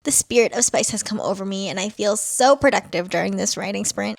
The spirit of spice has come over me and I feel so productive during this writing sprint.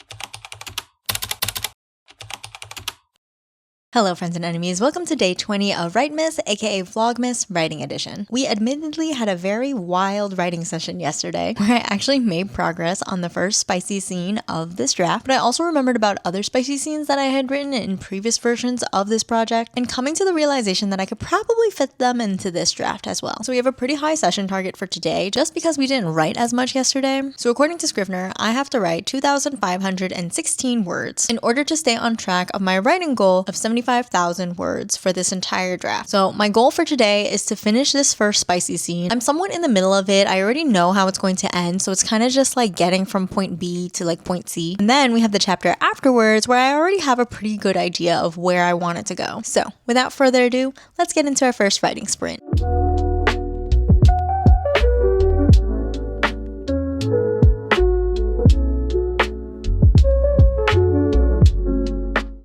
Hello friends and enemies, welcome to day 20 of Writemas, aka Vlogmas Writing Edition. We admittedly had a very wild writing session yesterday where I actually made progress on the first spicy scene of this draft, but I also remembered about other spicy scenes that I had written in previous versions of this project and coming to the realization that I could probably fit them into this draft as well. So we have a pretty high session target for today just because we didn't write as much yesterday. So according to Scrivener, I have to write 2,516 words in order to stay on track of my writing goal of 75,000 words for this entire draft. So my goal for today is to finish this first spicy scene. I'm somewhat in the middle of it. I already know how it's going to end, so it's kind of just like getting from point B to like point C. And then we have the chapter afterwards where I already have a pretty good idea of where I want it to go. So without further ado, let's get into our first writing sprint.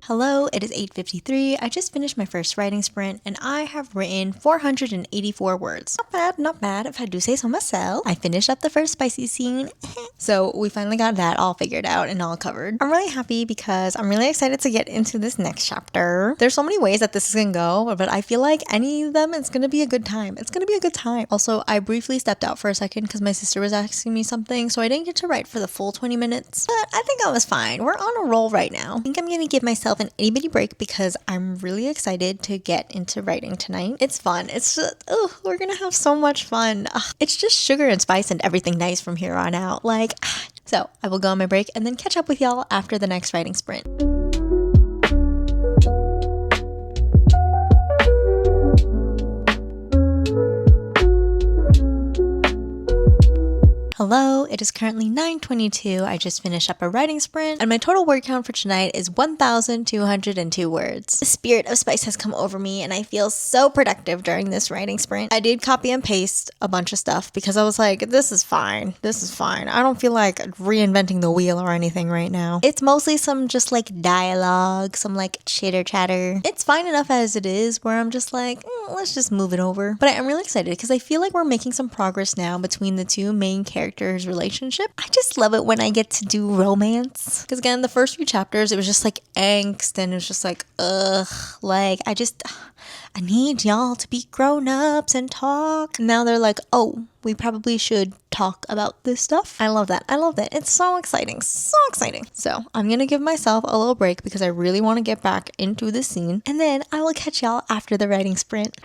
Hello, it is 8:53. I just finished my first writing sprint and I have written 484 words. Not bad if I do say so myself. I finished up the first spicy scene. So we finally got that all figured out and all covered. I'm really happy because I'm really excited to get into this next chapter. There's so many ways that this is gonna go, but I feel like any of them is gonna be a good time. It's gonna be a good time. Also, I briefly stepped out for a second because my sister was asking me something, so I didn't get to write for the full 20 minutes. But I think I was fine. We're on a roll right now. I think I'm gonna give myself an itty bitty break because I'm really excited to get into writing tonight. It's fun. It's just, we're gonna have so much fun. It's just sugar and spice and everything nice from here on out. So I will go on my break and then catch up with y'all after the next writing sprint. Hello, it is currently 9:22. I just finished up a writing sprint and my total word count for tonight is 1,202 words. The spirit of spice has come over me and I feel so productive during this writing sprint. I did copy and paste a bunch of stuff because I was like, this is fine. This is fine. I don't feel like reinventing the wheel or anything right now. It's mostly some just like dialogue, some like chitter chatter. It's fine enough as it is where I'm just like, let's just move it over. But I am really excited because I feel like we're making some progress now between the two main characters' relationship. I just love it when I get to do romance. Because again, the first few chapters, it was just like angst and it was just like, I need y'all to be grown-ups and talk. Now they're like, oh, we probably should talk about this stuff. I love that. I love that. It's so exciting. So exciting. So I'm going to give myself a little break because I really want to get back into the scene. And then I will catch y'all after the writing sprint.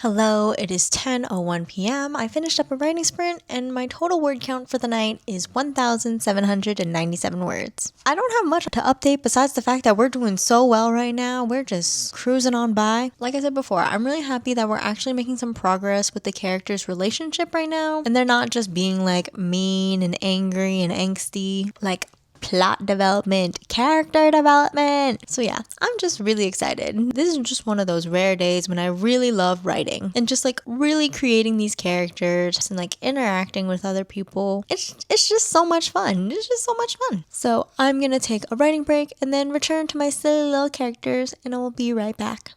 Hello, it is 10:01 p.m. I finished up a writing sprint and my total word count for the night is 1,797 words. I don't have much to update besides the fact that we're doing so well right now. We're just cruising on by. Like I said before, I'm really happy that we're actually making some progress with the characters' relationship right now. And they're not just being like mean and angry and angsty, like plot development, character development. So yeah, I'm just really excited. This is just one of those rare days when I really love writing and just like really creating these characters and like interacting with other people. It's just so much fun. It's just so much fun. So I'm gonna take a writing break and then return to my silly little characters and I will be right back.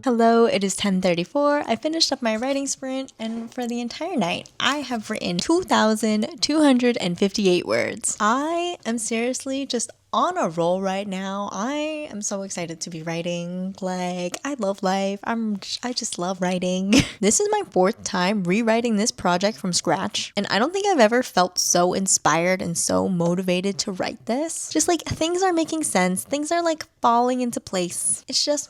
Hello, it is 10:34. I finished up my writing sprint and for the entire night, I have written 2,258 words. I am seriously just on a roll right now. I am so excited to be writing. Like, I love life. I just love writing. This is my 4th time rewriting this project from scratch. And I don't think I've ever felt so inspired and so motivated to write this. Just like things are making sense. Things are like falling into place. It's just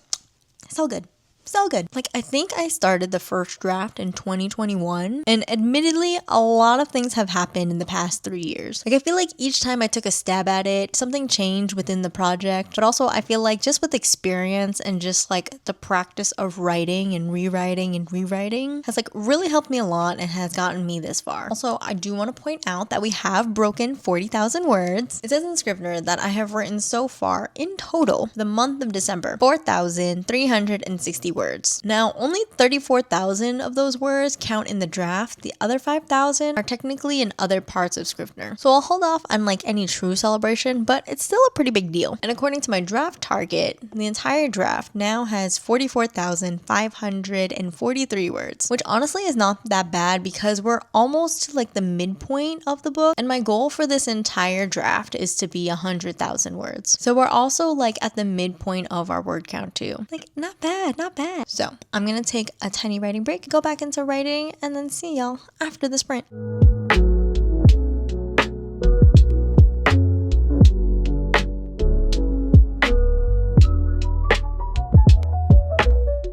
so good. So good. Like, I think I started the first draft in 2021, and admittedly, a lot of things have happened in the past 3 years. Like, I feel like each time I took a stab at it, something changed within the project, but also I feel like just with experience and just like the practice of writing and rewriting has like really helped me a lot and has gotten me this far. Also, I do want to point out that we have broken 40,000 words. It says in Scrivener that I have written so far in total, the month of December, 4,360 words. Now, only 34,000 of those words count in the draft. The other 5,000 are technically in other parts of Scrivener. So I'll hold off on like any true celebration, but it's still a pretty big deal. And according to my draft target, the entire draft now has 44,543 words, which honestly is not that bad because we're almost to like the midpoint of the book. And my goal for this entire draft is to be 100,000 words. So we're also like at the midpoint of our word count too. Like, not bad, not bad. So I'm gonna take a tiny writing break, go back into writing, and then see y'all after the sprint.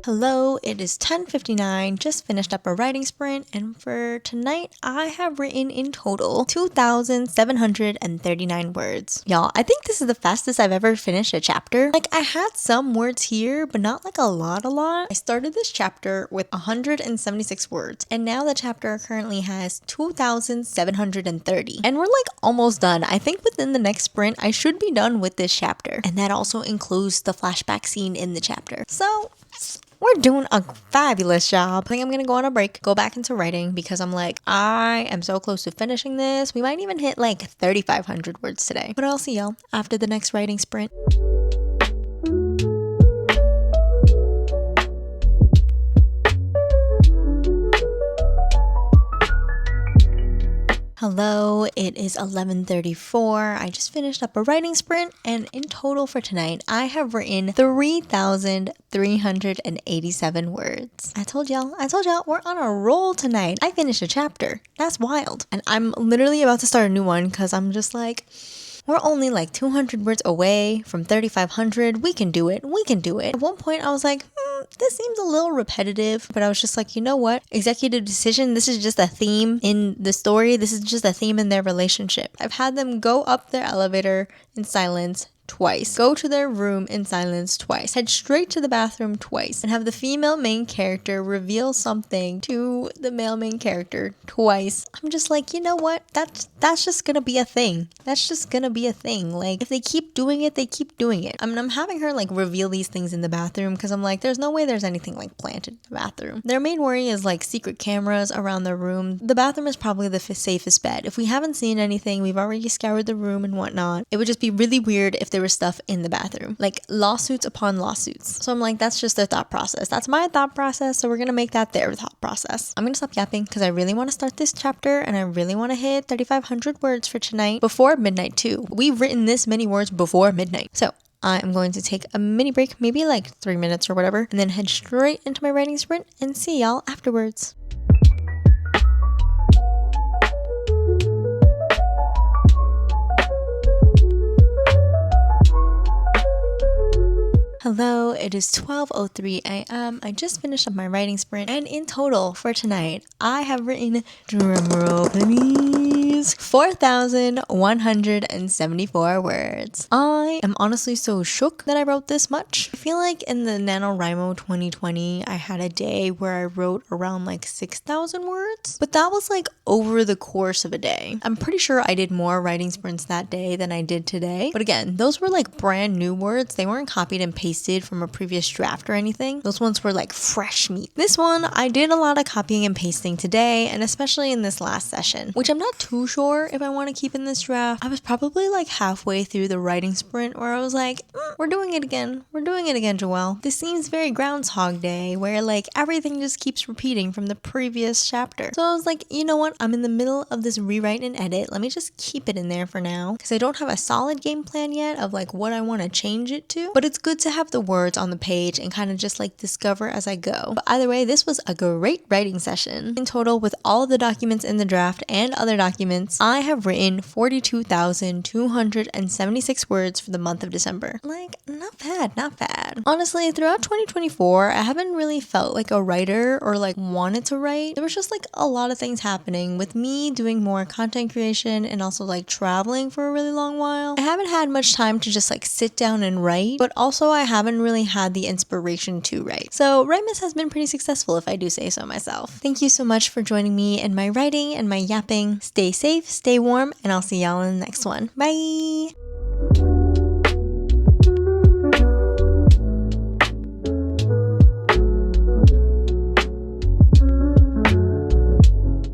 Hello, it is 10:59, just finished up a writing sprint, and for tonight, I have written in total 2,739 words. Y'all, I think this is the fastest I've ever finished a chapter. Like, I had some words here, but not like a lot. I started this chapter with 176 words, and now the chapter currently has 2,730. And we're like almost done. I think within the next sprint, I should be done with this chapter. And that also includes the flashback scene in the chapter. So we're doing a fabulous job. I think I'm gonna go on a break, go back into writing because I'm like, I am so close to finishing this. We might even hit like 3,500 words today. But I'll see y'all after the next writing sprint. Hello, it is 11:34. I just finished up a writing sprint, and in total for tonight, I have written 3,387 words. I told y'all, we're on a roll tonight. I finished a chapter. That's wild. And I'm literally about to start a new one because I'm just like, we're only like 200 words away from 3,500. We can do it. At one point, I was like, this seems a little repetitive, but I was just like, you know what? Executive decision, this is just a theme in the story. This is just a theme in their relationship. I've had them go up their elevator in silence twice, go to their room in silence twice, head straight to the bathroom twice, and have the female main character reveal something to the male main character twice. I'm just like, you know what? That's just gonna be a thing. Like, if they keep doing it, they keep doing it. I mean, I'm having her like reveal these things in the bathroom because I'm like, there's no way there's anything like planted in the bathroom. Their main worry is like secret cameras around their room. The bathroom is probably the safest bet. If we haven't seen anything, we've already scoured the room and whatnot. It would just be really weird if there was stuff in the bathroom, like lawsuits upon lawsuits. So I'm like, that's just their thought process. That's my thought process, so we're gonna make that their thought process. I'm gonna stop yapping because I really want to start this chapter and I really want to hit 3,500 words for tonight before midnight too. We've written this many words before midnight. So I'm going to take a mini break, maybe like 3 minutes or whatever, and then head straight into my writing sprint and see y'all afterwards. Hello, it is 12:03 a.m. I just finished up my writing sprint, and in total for tonight, I have written, drumroll please, 4,174 words. I am honestly so shook that I wrote this much. I feel like in the NaNoWriMo 2020, I had a day where I wrote around like 6,000 words, but that was like over the course of a day. I'm pretty sure I did more writing sprints that day than I did today, but again, those were like brand new words. They weren't copied and pasted from a previous draft or anything. Those ones were like fresh meat. This one, I did a lot of copying and pasting today, and especially in this last session, which I'm not too sure if I want to keep in this draft. I was probably like halfway through the writing sprint where I was like, we're doing it again, Joelle. This seems very Groundhog Day, where like everything just keeps repeating from the previous chapter. So I was like, you know what? I'm in the middle of this rewrite and edit. Let me just keep it in there for now because I don't have a solid game plan yet of like what I want to change it to, but it's good to have the words on the page and kind of just like discover as I go. But either way, this was a great writing session. In total, with all of the documents in the draft and other documents, I have written 42,276 words for the month of December. Like, not bad. Honestly, throughout 2024, I haven't really felt like a writer or like wanted to write. There was just like a lot of things happening with me doing more content creation and also like traveling for a really long while. I haven't had much time to just like sit down and write, but also I haven't really had the inspiration to write. So Writemas has been pretty successful if I do say so myself. Thank you so much for joining me in my writing and my yapping. Stay safe, stay warm, and I'll see y'all in the next one. Bye!